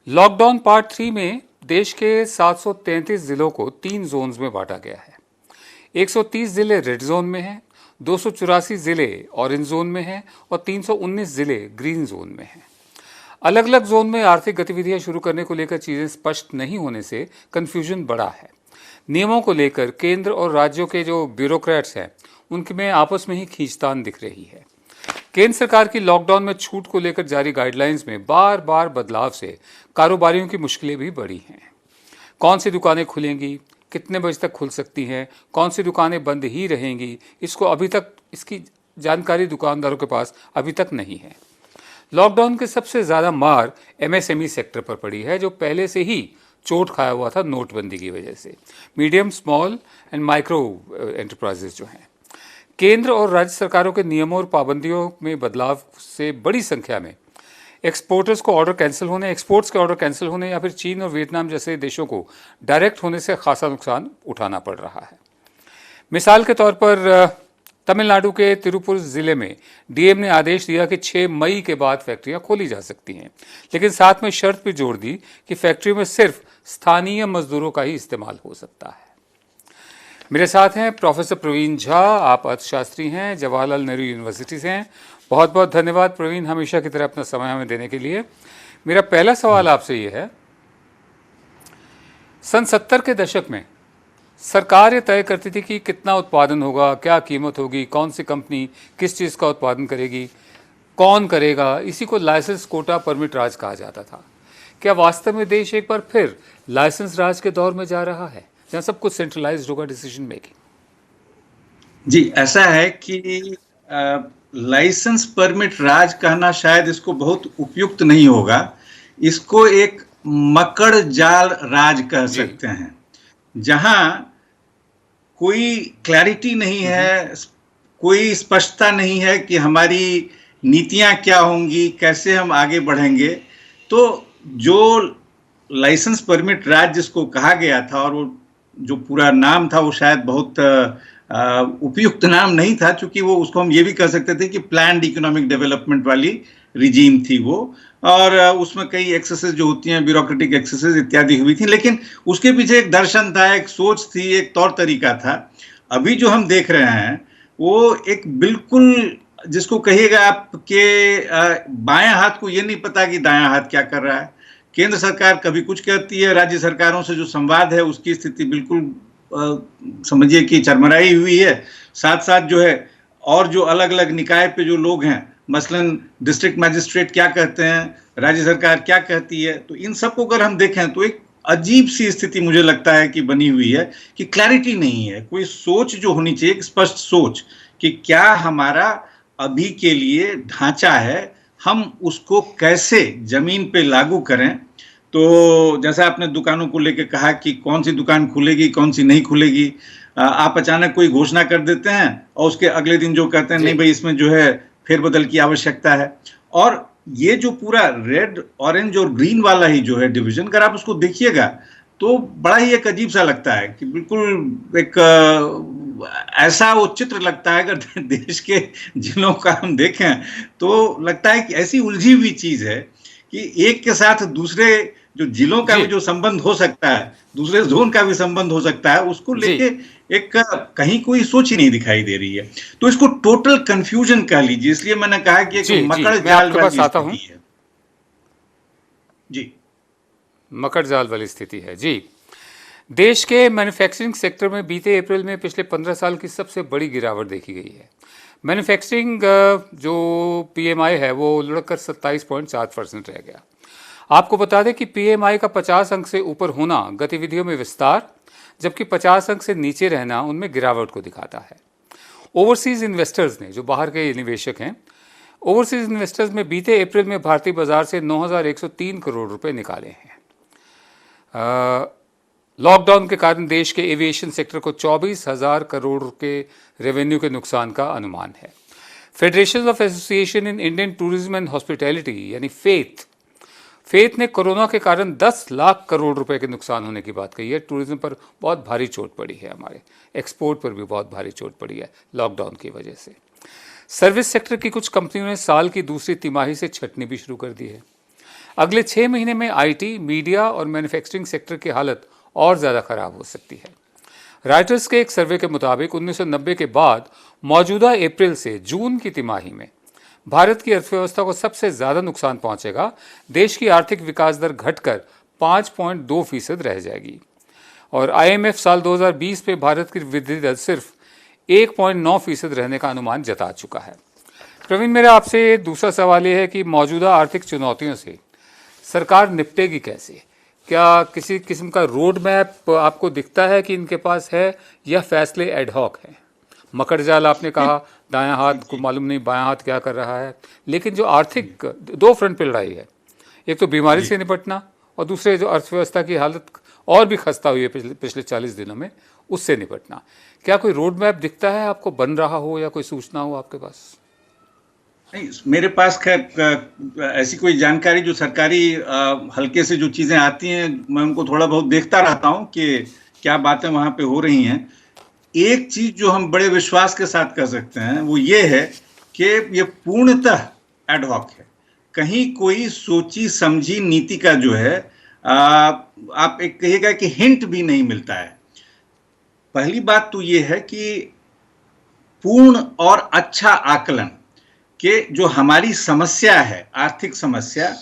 Lockdown part 3 में देश के 733 जिलों को 3 जोन्स में बांटा गया है। 130 जिले रेड जोन में हैं, 284 जिले ऑरेंज जोन में हैं और 319 जिले ग्रीन जोन में हैं। अलग अलग जोन में आर्थिक गतिविधियां शुरू करने को लेकर चीजें स्पष्ट नहीं होने से कंफ्यूजन बढ़ा है। नियमों को लेकर केंद्र और राज्यों के जो ब्यूरोक्रेट्स हैं उनमें आपस में ही खींचतान दिख रही है। केंद्र सरकार की लॉकडाउन में छूट को लेकर जारी गाइडलाइंस में बार बार बदलाव से कारोबारियों की मुश्किलें भी बढ़ी हैं। कौन सी दुकानें खुलेंगी, कितने बजे तक खुल सकती हैं, कौन सी दुकानें बंद ही रहेंगी, इसकी जानकारी दुकानदारों के पास अभी तक नहीं है। लॉकडाउन के सबसे ज्यादा मार एमएसएमई सेक्टर पर पड़ी है, जो पहले से ही चोट खाया हुआ था नोटबंदी की वजह से। Medium, small and micro enterprises जो हैं, केंद्र और राज्य सरकारों के नियमों और पाबंदियों में बदलाव से बड़ी संख्या में एक्सपोर्ट्स के ऑर्डर कैंसिल होने या फिर चीन और वियतनाम जैसे देशों को डायरेक्ट होने से खासा नुकसान उठाना पड़ रहा है। मिसाल के तौर पर तमिलनाडु के तिरुपुर जिले में डीएम ने आदेश दिया कि 6 मई के बाद फैक्ट्रियां खोली जा सकती हैं, लेकिन साथ में शर्त भी जोड़ दी कि फैक्ट्री में सिर्फ स्थानीय मजदूरों का ही इस्तेमाल हो सकता है। मेरे साथ हैं प्रोफेसर प्रवीण झा, आप अर्थशास्त्री हैं, जवाहरलाल नेहरू यूनिवर्सिटी से हैं। बहुत बहुत धन्यवाद प्रवीण, हमेशा की तरह अपना समय हमें देने के लिए। मेरा पहला सवाल आपसे ये है, सन 70 के दशक में सरकार ये तय करती थी कि कितना उत्पादन होगा, क्या कीमत होगी, कौन सी कंपनी किस चीज़ का उत्पादन करेगी, कौन करेगा, इसी को लाइसेंस, कोटा, परमिट राज कहा जाता था। क्या वास्तव में देश एक बार फिर लाइसेंस राज के दौर में जा रहा है, जहाँ सब कुछ सेंट्रलाइज्ड होगा डिसीजन मेकिंग? जी, ऐसा है कि लाइसेंस परमिट राज कहना शायद इसको बहुत उपयुक्त नहीं होगा। इसको एक मकड़ जाल राज कह सकते हैं, जहां कोई क्लैरिटी नहीं है, कोई स्पष्टता नहीं है कि हमारी नीतियां क्या होंगी, कैसे हम आगे बढ़ेंगे। तो जो लाइसेंस परमिट राज जिसको कहा गया था, और वो जो पूरा नाम था वो शायद बहुत उपयुक्त नाम नहीं था, क्योंकि वो उसको हम ये भी कह सकते थे कि प्लान्ड इकोनॉमिक डेवलपमेंट वाली रिजीम थी वो, और उसमें कई एक्सेसेस जो होती हैं, ब्यूरोक्रेटिक एक्सेसेस इत्यादि हुई थी, लेकिन उसके पीछे एक दर्शन था, एक सोच थी, एक तौर तरीका था। अभी जो हम देख रहे हैं वो एक बिल्कुल, जिसको कहिएगा आपके बाएं हाथ को ये नहीं पता कि दायां हाथ क्या कर रहा है। केंद्र सरकार कभी कुछ कहती है, राज्य सरकारों से जो संवाद है उसकी स्थिति बिल्कुल समझिए कि चरमराई हुई है। साथ साथ जो है और जो अलग अलग निकाय पे जो लोग हैं, मसलन डिस्ट्रिक्ट मैजिस्ट्रेट क्या कहते हैं, राज्य सरकार क्या कहती है, तो इन सबको अगर हम देखें तो एक अजीब सी स्थिति मुझे लगता है कि बनी हुई है कि क्लैरिटी नहीं है। कोई सोच जो होनी चाहिए, एक स्पष्ट सोच कि क्या हमारा अभी के लिए ढांचा है, हम उसको कैसे जमीन पे लागू करें। तो जैसा आपने दुकानों को लेकर कहा कि कौन सी दुकान खुलेगी, कौन सी नहीं खुलेगी, आप अचानक कोई घोषणा कर देते हैं और उसके अगले दिन जो कहते हैं नहीं भाई इसमें जो है फेरबदल की आवश्यकता है। और ये जो पूरा रेड, ऑरेंज और ग्रीन वाला ही जो है डिवीजन, अगर आप उसको देखिएगा तो बड़ा ही एक अजीब सा लगता है कि बिल्कुल एक ऐसा वो चित्र लगता है, अगर देश के जिलों का हम देखें तो लगता है कि ऐसी उलझी हुई चीज है कि एक के साथ दूसरे जो जिलों का भी जो संबंध हो सकता है, दूसरे जोन का भी संबंध हो सकता है, उसको लेके एक कहीं कोई सोच ही नहीं दिखाई दे रही है। तो इसको टोटल कंफ्यूजन कह लीजिए, इसलिए मैंने कहा कि एक मकड़ जाल वाली स्थिति है। जी, मकड़ जाल वाली स्थिति है। जी, देश के मैन्युफैक्चरिंग सेक्टर में बीते अप्रैल में पिछले 15 साल की सबसे बड़ी गिरावट देखी गई है। मैन्युफैक्चरिंग जो पीएमआई है वो लुढ़कर 27.7% रह गया। आपको बता दें कि पीएमआई का 50 अंक से ऊपर होना गतिविधियों में विस्तार, जबकि 50 अंक से नीचे रहना उनमें गिरावट को दिखाता है। ओवरसीज इन्वेस्टर्स ने, जो बाहर के निवेशक हैं, ओवरसीज इन्वेस्टर्स में बीते अप्रैल में भारतीय बाजार से 9,103 करोड़ रुपए निकाले हैं। लॉकडाउन के कारण देश के एविएशन सेक्टर को 24,000 करोड़ के रेवेन्यू के नुकसान का अनुमान है। Federation of association in Indian tourism and hospitality यानी फेथ ने कोरोना के कारण 10 लाख करोड़ रुपए के नुकसान होने की बात कही है। टूरिज्म पर बहुत भारी चोट पड़ी है, हमारे एक्सपोर्ट पर भी बहुत भारी चोट पड़ी है लॉकडाउन की वजह से। सर्विस सेक्टर की कुछ कंपनियों ने साल की दूसरी तिमाही से छंटनी भी शुरू कर दी है। अगले 6 महीने में आईटी, मीडिया और मैन्युफैक्चरिंग सेक्टर की हालत और ज़्यादा खराब हो सकती है। राइटर्स के एक सर्वे के मुताबिक 1990 के बाद मौजूदा अप्रैल से जून की तिमाही में भारत की अर्थव्यवस्था को सबसे ज्यादा नुकसान पहुंचेगा। देश की आर्थिक विकास दर घटकर 5.2% रह जाएगी और आईएमएफ साल 2020 में भारत की वृद्धि दर सिर्फ 1.9% रहने का अनुमान जता चुका है। प्रवीण, मेरा आपसे दूसरा सवाल यह है कि मौजूदा आर्थिक चुनौतियों से सरकार निपटेगी कैसे? क्या किसी किस्म का रोड मैप आपको दिखता है कि इनके पास है, या फैसले एडहॉक हैं? मकड़ जाल आपने कहा, दायां हाथ को मालूम नहीं बायां हाथ क्या कर रहा है, लेकिन जो आर्थिक दो फ्रंट पे लड़ाई है, एक तो बीमारी से निपटना और दूसरे जो अर्थव्यवस्था की हालत और भी खस्ता हुई है पिछले 40 दिनों में, उससे निपटना। क्या कोई रोड मैप दिखता है आपको, बन रहा हो, या कोई सूचना हो आपके पास? नहीं, मेरे पास खैर ऐसी कोई जानकारी, जो सरकारी हल्के से जो चीजें आती हैं मैं उनको थोड़ा बहुत देखता रहता हूं कि क्या बातें वहां पे हो रही हैं। एक चीज जो हम बड़े विश्वास के साथ कह सकते हैं वो ये है कि ये पूर्णतः एडहॉक है। कहीं कोई सोची समझी नीति का जो है आप एक कहिएगा कि हिंट भी नहीं मिलता है। पहली बात तो ये है कि पूर्ण और अच्छा आकलन कि जो हमारी समस्या है, आर्थिक समस्या,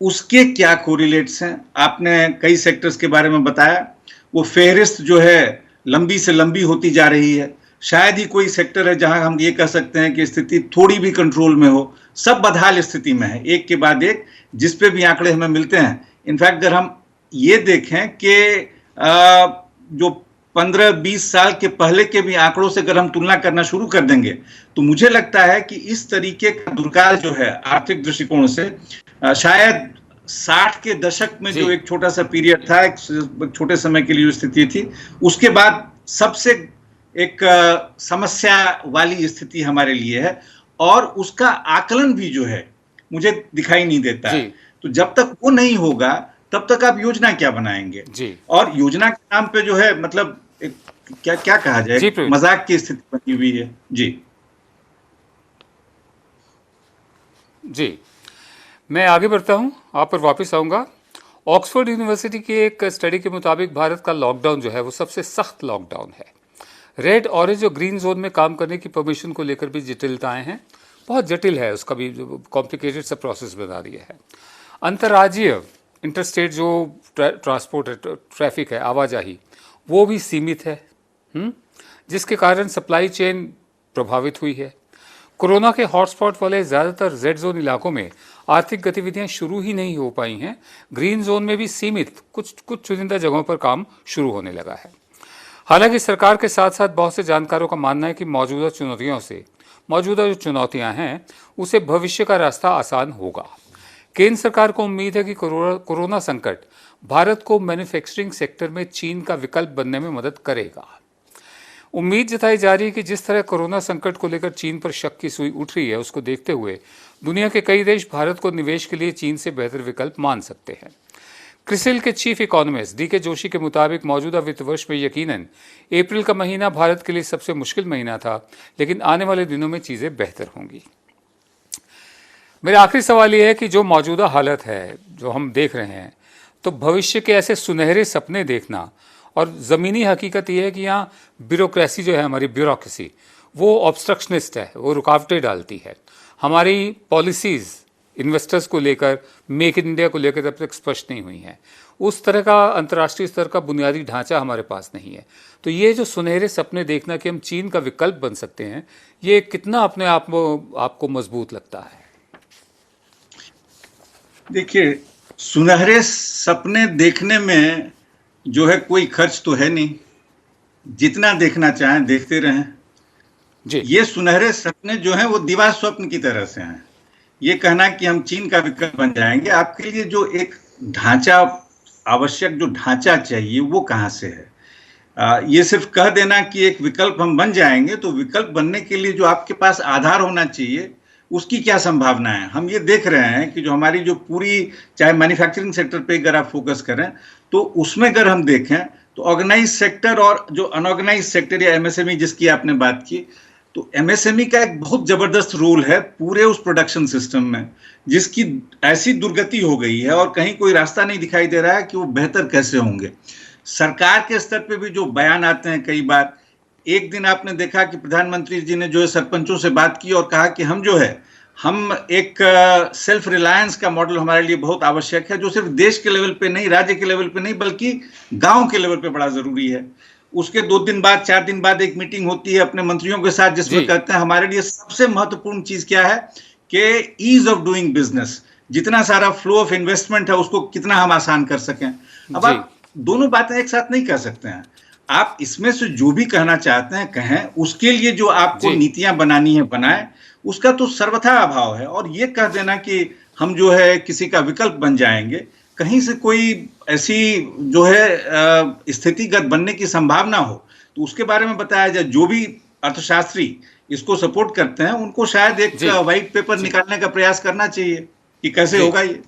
उसके क्या कोरिलेट्स हैं। आपने कई सेक्टर्स के बारे में बताया, वो फेहरिस्त जो है लंबी से लंबी होती जा रही है। शायद ही कोई सेक्टर है जहां हम ये कह सकते हैं कि स्थिति थोड़ी भी कंट्रोल में हो। सब बदहाल स्थिति में है, एक के बाद एक, जिस पे भी आंकड़े हमें मिलते हैं। इनफैक्ट अगर हम ये देखें कि जो 15-20 साल के पहले के भी आंकड़ों से अगर हम तुलना करना शुरू कर देंगे तो मुझे लगता है कि इस तरीके का दुर्काल जो है आर्थिक दृष्टिकोण से शायद 60 के दशक में जो एक छोटा सा पीरियड था, एक छोटे समय के लिए जो स्थिति थी, उसके बाद सबसे एक समस्या वाली स्थिति हमारे लिए है और उसका आकलन भी जो है मुझे दिखाई नहीं देता है। तो जब तक वो नहीं होगा तब तक आप योजना क्या बनाएंगे जी। और योजना के नाम पे जो है मतलब क्या क्या कहा जाए, मजाक की स्थिति बनी हुई है। जी जी, मैं आगे बढ़ता हूं, आप पर वापस आऊंगा। ऑक्सफोर्ड यूनिवर्सिटी की एक स्टडी के मुताबिक भारत का लॉकडाउन जो है वो सबसे सख्त लॉकडाउन है। रेड, ऑरेंज और ग्रीन जोन में काम करने की परमिशन को लेकर भी जटिलताएं हैं, बहुत जटिल है, उसका भी कॉम्प्लिकेटेड सा प्रोसेस बना रही है। अंतर्राज्यीय इंटरस्टेट जो ट्रांसपोर्ट है, ट्रैफिक है, आवाजाही, वो भी सीमित है, जिसके कारण सप्लाई चेन प्रभावित हुई है। कोरोना के हॉटस्पॉट वाले ज़्यादातर रेड जोन इलाकों में आर्थिक गतिविधियां शुरू ही नहीं हो पाई हैं। ग्रीन जोन में भी सीमित कुछ चुनिंदा जगहों पर काम शुरू होने लगा है। हालांकि सरकार के साथ साथ बहुत से जानकारों का मानना है कि मौजूदा जो चुनौतियां हैं उसे भविष्य का रास्ता आसान होगा। केंद्र सरकार को उम्मीद है कि कोरोना संकट भारत को मैन्युफैक्चरिंग सेक्टर में चीन का विकल्प बनने में मदद करेगा। उम्मीद जताई जा रही है कि जिस तरह कोरोना संकट को लेकर चीन पर शक की सुई उठ रही है, उसको देखते हुए दुनिया के कई देश भारत को निवेश के लिए चीन से बेहतर विकल्प मान सकते हैं। क्रिसिल के चीफ इकोनॉमिस्ट डीके जोशी के मुताबिक मौजूदा वित्त वर्ष में यकीनन अप्रैल का महीना भारत के लिए सबसे मुश्किल महीना था, लेकिन आने वाले दिनों में चीजें बेहतर होंगी। मेरा आखिरी सवाल यह है कि जो मौजूदा हालत है जो हम देख रहे हैं, तो भविष्य के ऐसे सुनहरे सपने देखना, और ज़मीनी हकीकत यह है कि यहाँ ब्यूरोक्रेसी जो है, हमारी ब्यूरोक्रेसी, वो ऑब्स्ट्रक्शनिस्ट है, वो रुकावटें डालती है। हमारी पॉलिसीज़ इन्वेस्टर्स को लेकर, मेक इन इंडिया को लेकर तब तक स्पष्ट नहीं हुई हैं। उस तरह का अंतर्राष्ट्रीय स्तर का बुनियादी ढांचा हमारे पास नहीं है। तो ये जो सुनहरे सपने देखना कि हम चीन का विकल्प बन सकते हैं, ये कितना अपने आप आपको मजबूत लगता है? देखिए, सुनहरे सपने देखने में जो है कोई खर्च तो है नहीं, जितना देखना चाहें देखते रहें जी। ये सुनहरे सपने जो हैं वो दिवा स्वप्न की तरह से हैं। ये कहना कि हम चीन का विकल्प बन जाएंगे, आपके लिए जो एक ढांचा आवश्यक, जो ढांचा चाहिए वो कहाँ से है? ये सिर्फ कह देना कि एक विकल्प हम बन जाएंगे, तो विकल्प बनने के लिए जो आपके पास आधार होना चाहिए उसकी क्या संभावना है? हम ये देख रहे हैं कि जो हमारी जो पूरी, चाहे मैन्युफैक्चरिंग सेक्टर पे अगर आप फोकस करें तो उसमें अगर हम देखें तो ऑर्गेनाइज सेक्टर और जो अनऑर्गेनाइज सेक्टर या एमएसएमई जिसकी आपने बात की, तो एमएसएमई का एक बहुत जबरदस्त रोल है पूरे उस प्रोडक्शन सिस्टम में, जिसकी ऐसी दुर्गति हो गई है और कहीं कोई रास्ता नहीं दिखाई दे रहा है कि वो बेहतर कैसे होंगे। सरकार के स्तर पे भी जो बयान आते हैं कई बार, एक दिन आपने देखा कि प्रधानमंत्री जी ने जो है सरपंचों से बात की और कहा कि हम एक सेल्फ रिलायंस का मॉडल हमारे लिए बहुत आवश्यक है, जो सिर्फ देश के लेवल पे नहीं, राज्य के लेवल पे नहीं, बल्कि गांव के लेवल पे बड़ा जरूरी है। उसके 2 दिन बाद 4 दिन बाद एक मीटिंग होती है अपने मंत्रियों के साथ, जिसमें जी कहते हैं हमारे लिए सबसे महत्वपूर्ण चीज क्या है कि ईज ऑफ डूइंग बिजनेस, जितना सारा फ्लो ऑफ इन्वेस्टमेंट है उसको कितना हम आसान कर सकें। अब जी आप दोनों बातें एक साथ नहीं कह सकते हैं। आप इसमें से जो भी कहना चाहते हैं कहें, उसके लिए जो आपको जी नीतियां बनानी है बनाएं, उसका तो सर्वथा अभाव है। और ये कह देना कि हम जो है किसी का विकल्प बन जाएंगे, कहीं से कोई ऐसी जो है स्थितिगत बनने की संभावना हो तो उसके बारे में बताया जाए। जो भी अर्थशास्त्री इसको सपोर्ट करते हैं उनको शायद एक जी व्हाइट पेपर जी निकालने का प्रयास करना चाहिए कि कैसे जी होगा ये।